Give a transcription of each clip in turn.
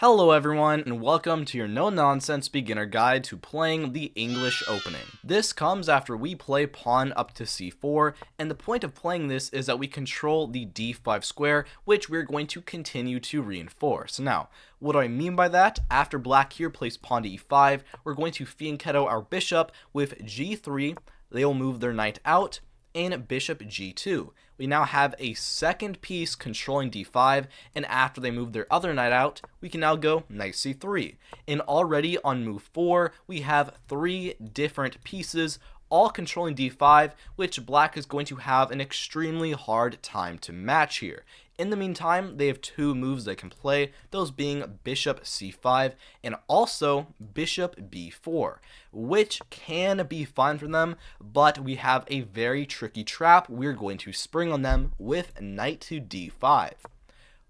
Hello everyone, and welcome to your no-nonsense beginner guide to playing the English opening. This comes after we play pawn up to c4, and the point of playing this is that we control the d5 square, which we're going to continue to reinforce. Now, what do I mean by that? After black here plays pawn to e5, we're going to fianchetto our bishop with g3, they will move their knight out, and bishop g2. We now have a second piece controlling d5, and after they move their other knight out, we can now go knight c3. And already on move 4, we have 3 different pieces all controlling d5, which black is going to have an extremely hard time to match here. In the meantime, they have 2 moves they can play, those being bishop c5 and also bishop b4, which can be fine for them, but we have a very tricky trap we're going to spring on them with knight to d5.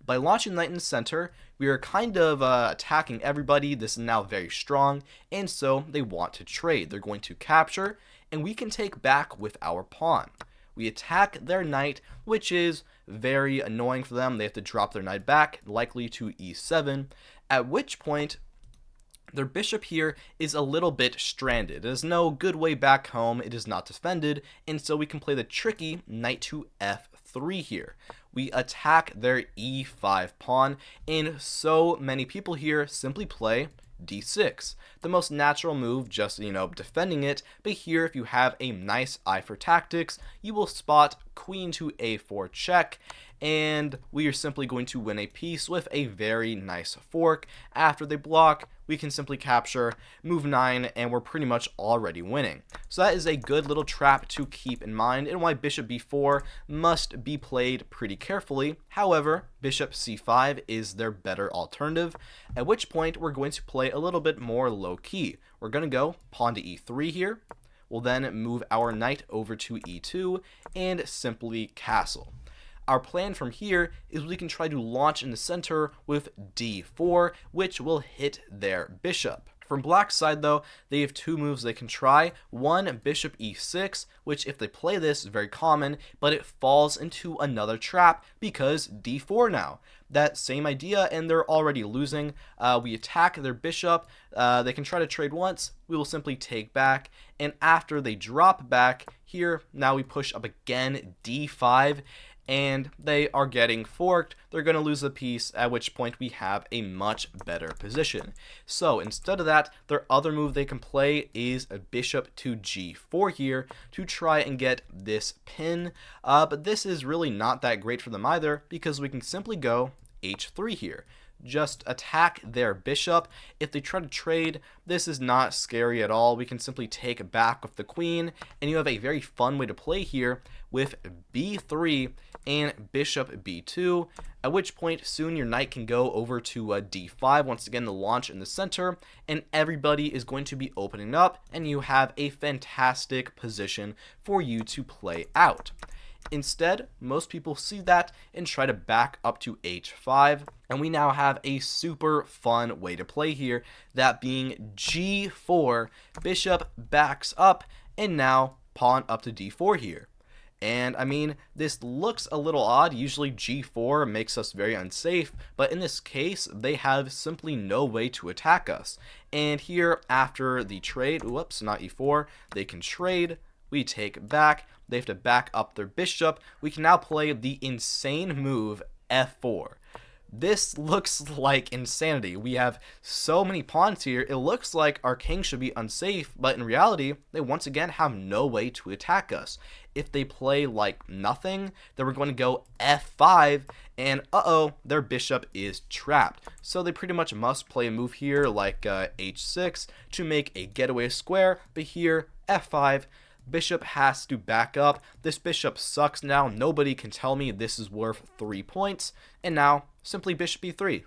By launching knight in the center, we are kind of attacking everybody. This is now very strong, and so they want to trade. They're going to capture, and we can take back with our pawn. We attack their knight, which is very annoying for them. They have to drop their knight back, likely to e7, at which point their bishop here is a little bit stranded. There's no good way back home, it is not defended, and so we can play the tricky knight to f3 here. We attack their e5 pawn, and so many people here simply play d6. The most natural move, just, defending it, but here if you have a nice eye for tactics, you will spot queen to a4 check, and we are simply going to win a piece with a very nice fork. After they block, we can simply capture, move 9, and we're pretty much already winning. So that is a good little trap to keep in mind, and why bishop b4 must be played pretty carefully. However, bishop c5 is their better alternative, at which point we're going to play a little bit more low-key. We're going to go pawn to e3 here. We'll then move our knight over to e2 and simply castle. Our plan from here is we can try to launch in the center with d4, which will hit their bishop. From black's side though, they have 2 moves they can try. One, bishop e6, which if they play this is very common, but it falls into another trap because d4 now. That same idea, and they're already losing. We attack their bishop. They can try to trade once. We will simply take back, and after they drop back here, now we push up again d5, and they are getting forked. They're going to lose a piece, at which point we have a much better position. So instead of that, their other move they can play is a bishop to g4 here to try and get this pin, but this is really not that great for them either, because we can simply go h3 here. Just attack their bishop. If they try to trade, this is not scary at all. We can simply take back with the queen, and you have a very fun way to play here with b3 and bishop b2, at which point soon your knight can go over to d5, once again the launch in the center, and everybody is going to be opening up, and you have a fantastic position for you to play out. Instead, most people see that and try to back up to h5, and we now have a super fun way to play here, that being g4, bishop backs up, and now pawn up to d4 here. And I mean, this looks a little odd. Usually g4 makes us very unsafe, but in this case, they have simply no way to attack us. And here, after the trade, whoops, not e4, they can trade. We take back. They have to back up their bishop. We can now play the insane move f4. This looks like insanity. We have so many pawns here. It looks like our king should be unsafe, but in reality, they once again have no way to attack us. If they play like nothing, then we're going to go f5, and their bishop is trapped. So they pretty much must play a move here like h6 to make a getaway square, but here, f5, bishop has to back up. This bishop sucks now. Nobody can tell me this is worth 3 points. And now, simply bishop e3.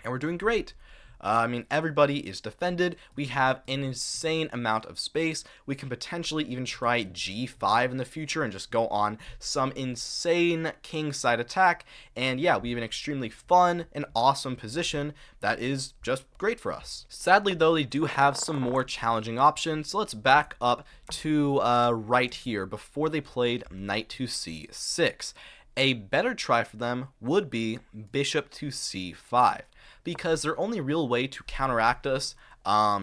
And we're doing great. Everybody is defended. We have an insane amount of space. We can potentially even try g5 in the future and just go on some insane king side attack. And yeah, we have an extremely fun and awesome position that is just great for us. Sadly though, they do have some more challenging options. So let's back up to right here before they played knight to c6. A better try for them would be bishop to c5. because their only real way to counteract us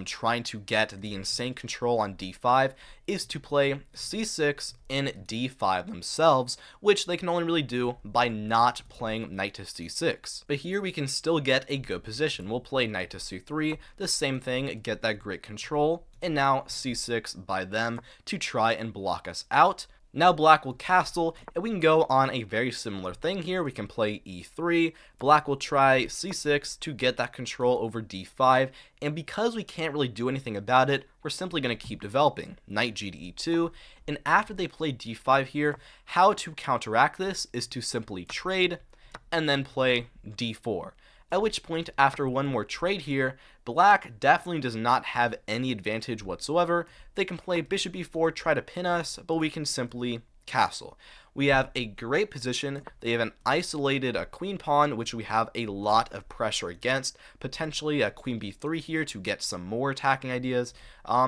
trying to get the insane control on d5 is to play c6 and d5 themselves, which they can only really do by not playing knight to c6. But here we can still get a good position. We'll play knight to c3, the same thing, get that great control, and now c6 by them to try and block us out. Now black will castle, and we can go on a very similar thing here. We can play e3, black will try c6 to get that control over d5, and because we can't really do anything about it, we're simply going to keep developing. Knight g to e2, and after they play d5 here, how to counteract this is to simply trade, and then play d4. At which point, after one more trade here, black definitely does not have any advantage whatsoever. They can play bishop b4, try to pin us, but we can simply castle. We have a great position. They have an isolated queen pawn, which we have a lot of pressure against. Potentially a queen b3 here to get some more attacking ideas.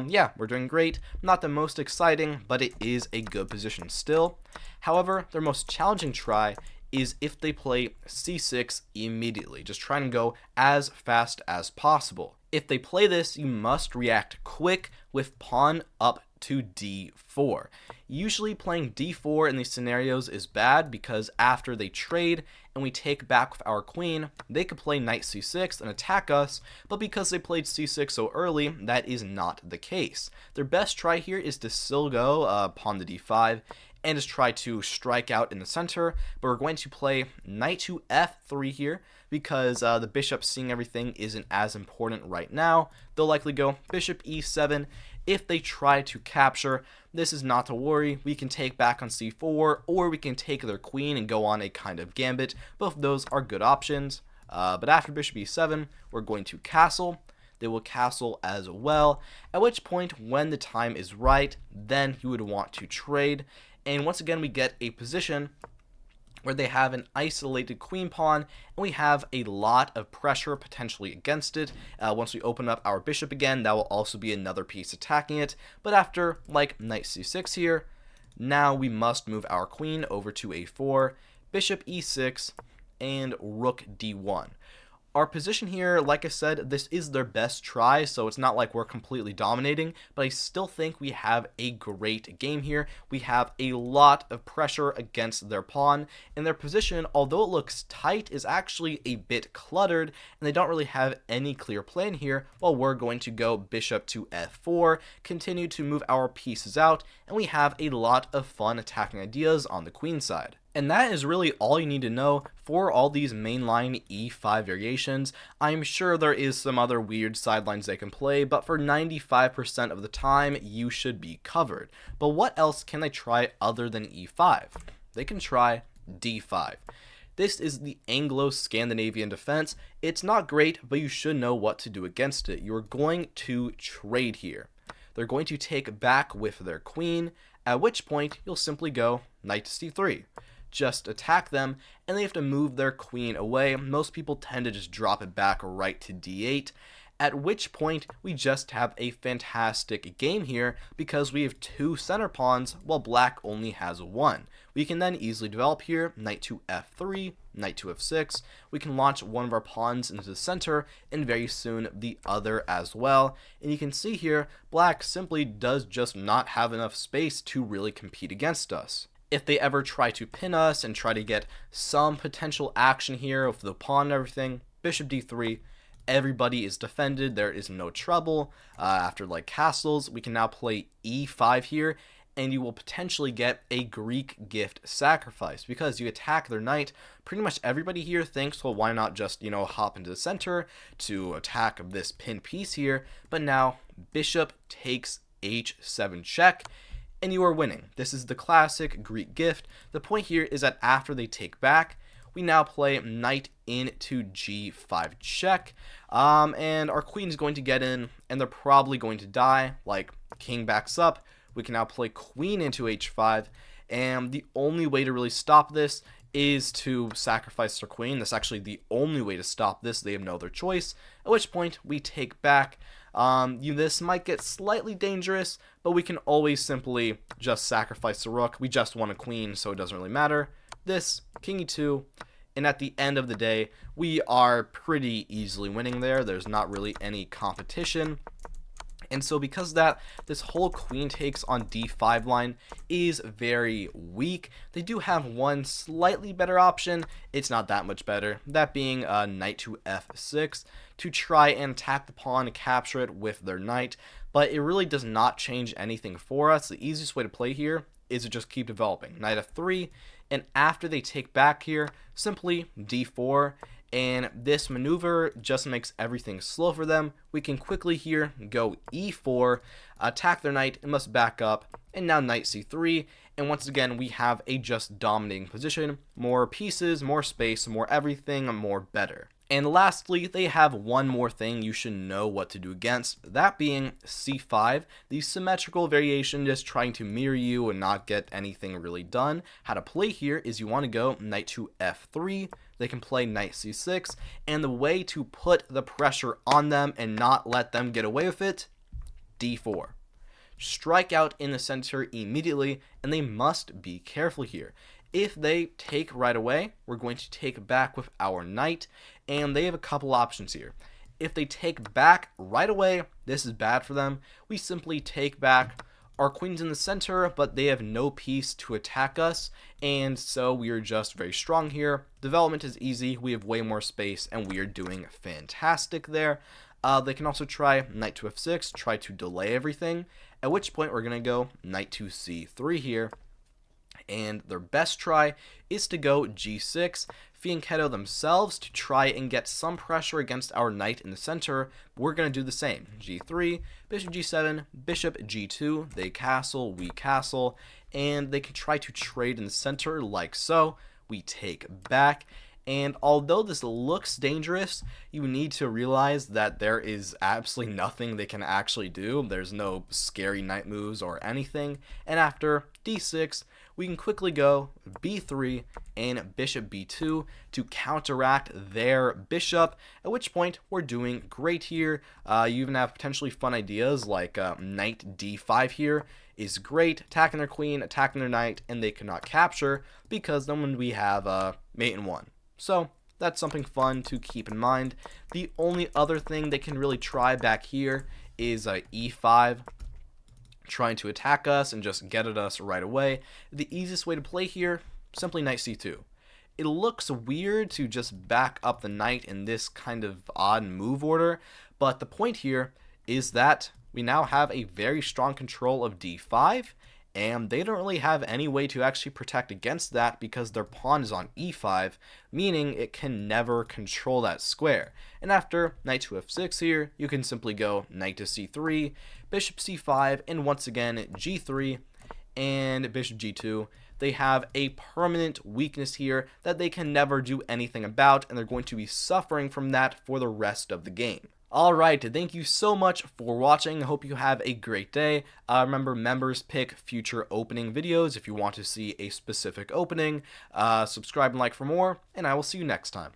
Yeah, we're doing great. Not the most exciting, but it is a good position still. However, their most challenging try is if they play c6 immediately. Just try and go as fast as possible. If they play this, you must react quick with pawn up to d4. Usually playing d4 in these scenarios is bad because after they trade and we take back with our queen, they could play knight c6 and attack us, but because they played c6 so early, that is not the case. Their best try here is to still go pawn to d5 and just try to strike out in the center, but we're going to play knight to f3 here because the bishop seeing everything isn't as important right now. They'll likely go bishop e7. If they try to capture, this is not to worry. We can take back on c4, or we can take their queen and go on a kind of gambit. Both of those are good options, but after bishop e7, we're going to castle. They will castle as well, at which point, when the time is right, then you would want to trade. And once again, we get a position where they have an isolated queen pawn, and we have a lot of pressure potentially against it. Once we open up our bishop again, that will also be another piece attacking it. But after, like, knight c6 here, now we must move our queen over to a4, bishop e6, and rook d1. Our position here, like I said, this is their best try, so it's not like we're completely dominating, but I still think we have a great game here. We have a lot of pressure against their pawn, and their position, although it looks tight, is actually a bit cluttered, and they don't really have any clear plan here, while we're going to go bishop to f4, continue to move our pieces out, and we have a lot of fun attacking ideas on the queen side. And that is really all you need to know for all these mainline e5 variations. I'm sure there is some other weird sidelines they can play, but for 95% of the time, you should be covered. But what else can they try other than e5? They can try d5. This is the Anglo-Scandinavian Defense. It's not great, but you should know what to do against it. You're going to trade here. They're going to take back with their queen, at which point you'll simply go knight to c3. Just attack them, and they have to move their queen away. Most people tend to just drop it back right to d8, at which point we just have a fantastic game here because we have two center pawns while black only has one. We can then easily develop here knight to f3, knight to f6. We can launch one of our pawns into the center and very soon the other as well. And you can see here black simply does just not have enough space to really compete against us. If they ever try to pin us and try to get some potential action here with the pawn and everything, bishop d3, everybody is defended, there is no trouble. After like castles, we can now play e5 here, and you will potentially get a Greek gift sacrifice because you attack their knight. Pretty much everybody here thinks, well, why not just, hop into the center to attack this pin piece here, but now bishop takes h7 check, and you are winning. This is the classic Greek gift. The point here is that after they take back, we now play knight into g5 check, and our queen is going to get in, and they're probably going to die. Like, king backs up, we can now play queen into h5, and the only way to really stop this is to sacrifice their queen. That's actually the only way to stop this. They have no other choice, at which point we take back. This might get slightly dangerous, but we can always simply just sacrifice the rook. We just won a queen, so it doesn't really matter. This, king e2, and at the end of the day, we are pretty easily winning there. There's not really any competition. And so because of that, this whole queen takes on d5 line is very weak. They do have one slightly better option. It's not that much better. That being knight to f6 to try and attack the pawn and capture it with their knight. But it really does not change anything for us. The easiest way to play here is to just keep developing. Knight f3, and after they take back here, simply d4. And this maneuver just makes everything slow for them. We can quickly here go e4, attack their knight, and must back up, and now knight c3, and once again we have a just dominating position, more pieces, more space, more everything, more better. And lastly, they have one more thing you should know what to do against, that being c5, the symmetrical variation, just trying to mirror you and not get anything really done. How to play here is you want to go knight to f3, they can play knight c6, and the way to put the pressure on them and not let them get away with it, d4. Strike out in the center immediately, and they must be careful here. If they take right away, we're going to take back with our knight, and they have a couple options here. If they take back right away, this is bad for them. We simply take back. Our queen's in the center, but they have no piece to attack us, and so we are just very strong here. Development is easy, we have way more space, and we are doing fantastic there. They can also try knight to f6, try to delay everything, at which point we're going to go knight to c3 here. And their best try is to go g6, fianchetto themselves to try and get some pressure against our knight in the center. We're going to do the same. g3, bishop g7, bishop g2, they castle, we castle, and they can try to trade in the center like so. We take back. And although this looks dangerous, you need to realize that there is absolutely nothing they can actually do. There's no scary knight moves or anything. And after d6, we can quickly go b3 and bishop b2 to counteract their bishop, at which point we're doing great here. You even have potentially fun ideas like knight d5 here is great, attacking their queen, attacking their knight, and they cannot capture because then we have mate in one. So that's something fun to keep in mind. The only other thing they can really try back here is e5, trying to attack us and just get at us right away. The easiest way to play here, simply knight c2. It looks weird to just back up the knight in this kind of odd move order, but the point here is that we now have a very strong control of d5, and they don't really have any way to actually protect against that because their pawn is on e5, meaning it can never control that square. And after knight to f6 here, you can simply go knight to c3, bishop c5, and once again g3 and bishop g2. They have a permanent weakness here that they can never do anything about, and they're going to be suffering from that for the rest of the game. Alright, thank you so much for watching. I hope you have a great day. Remember, members pick future opening videos if you want to see a specific opening. Subscribe and like for more, and I will see you next time.